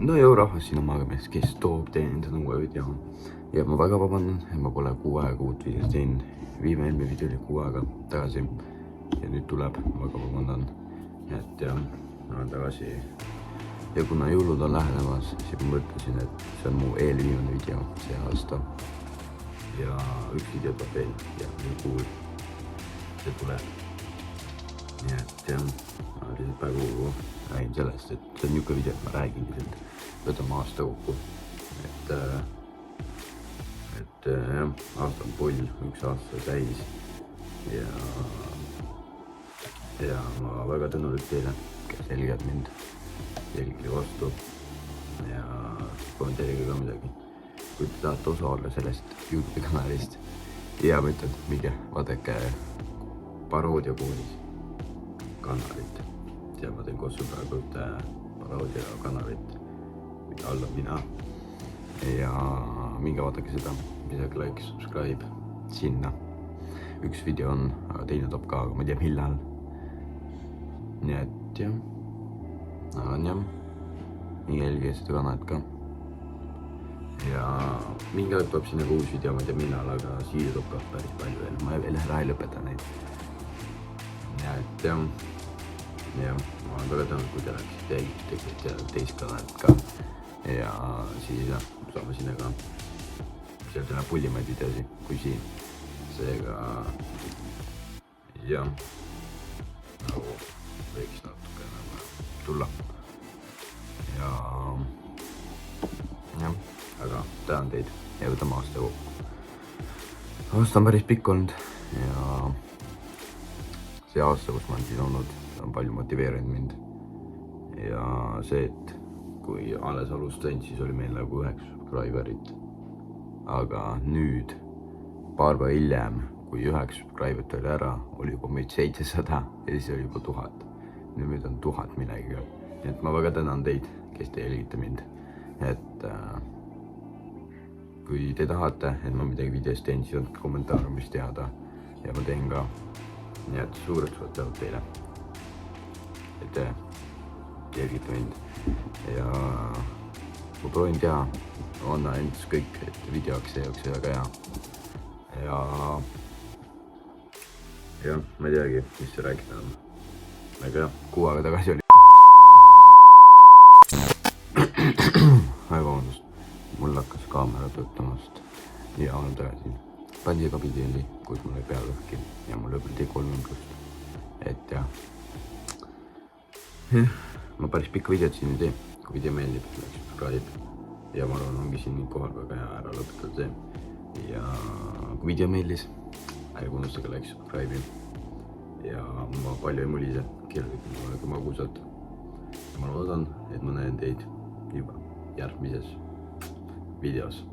No joo, rahvas siin on magamees, kes toob teenindada uue video. Ja ma väga vabandan, et ma pole 6 aega uut videos teinud. Viimane video oli 6 aega tagasi. Ja nüüd tuleb, ma väga vabandan. Et jah, ma olen tagasi. Ja kuna jõulud on lähenemas, siis ma mõtlesin, et see on mu eelviimane video see aasta. Ja üks video tuleb veel ja nii kuul see tuleb. Nii et jah, ma lihtsalt praegu räägin sellest, et see on niisugune video, et ma räägin lihtsalt, võtame aasta kokku. Et jah, aasta on pull, 1 aasta täis ja ma väga tänulik teile, kes jälgivad mind jälgige vastu ja kommenteerige ka midagi. Kui te tahate osa olla sellest YouTube'i kanalist ja ma ütlen, minge vaadake Paroodia Koolis kanalit. Ja ma teen koos praegu Paroodia kanalit, mida alla mina. Ja minge vaadake seda, midagi like, subscribe sinna. Üks video on, aga teine top ka, aga ma ei tea millal. Nii et jah, on jah, minge jälgige seda kanalit ka. Ja mingi aeg tuleb sinna uus video, ma ei tea millal, aga siia tuleb ka päris palju veel. Ma veel ära ei lõpeta neid. Ja et jah, ma olen väga tänud, kui te läksite teist kanalit ka. Ja siis jah, saame sinna ka. Seal tuleb pullimaid videosi kui siin. Seega jah, nagu võiks natuke tulla. Ja jah, aga tänan teid ja võtame aasta kokku. Aasta on päris pikk olnud ja see aasta, kus ma olen siin olnud, on palju motiveerinud mind. Ja see, et kui alles alustasin, siis oli meil nagu 9 subscriberit. Aga nüüd, paar päeva hiljem, kui 9 subscriberit oli ära, oli juba meid 700 ja siis oli juba 1000. Nüüd on 1000 millegagi. Nii et ma väga tänan teid, kes te jälgite mind. Et kui te tahate, et ma midagi videos teen, siis on kommentaariumis teada ja ma teen ka. Nii et suured tänud teile, et te jälgite mind ja ma proovin teha, anna endast kõik, et videoks see oleks väga hea. Ja ma ei teagi, mis see rääkida on. Aga jah, 6 aega tagasi oli. Vabandust, mul hakkas kaamera töötamast ja olen tagasi pandikabineeli, kus mul oli pealõhki ja mul oli 3 ümbrust. Et jah, ma päris pikka videot siin ei tee. Kui video meeldib, like, subscribe ja ma arvan, ongi siin kohal väga hea ära lõpetada see. Ja kui video meeldis, ärge unustage like, subscribe'i ja ma palju ei mulise, kirjutage mulle ka magusat. Ja ma loodan, et ma näen teid juba järgmises videos.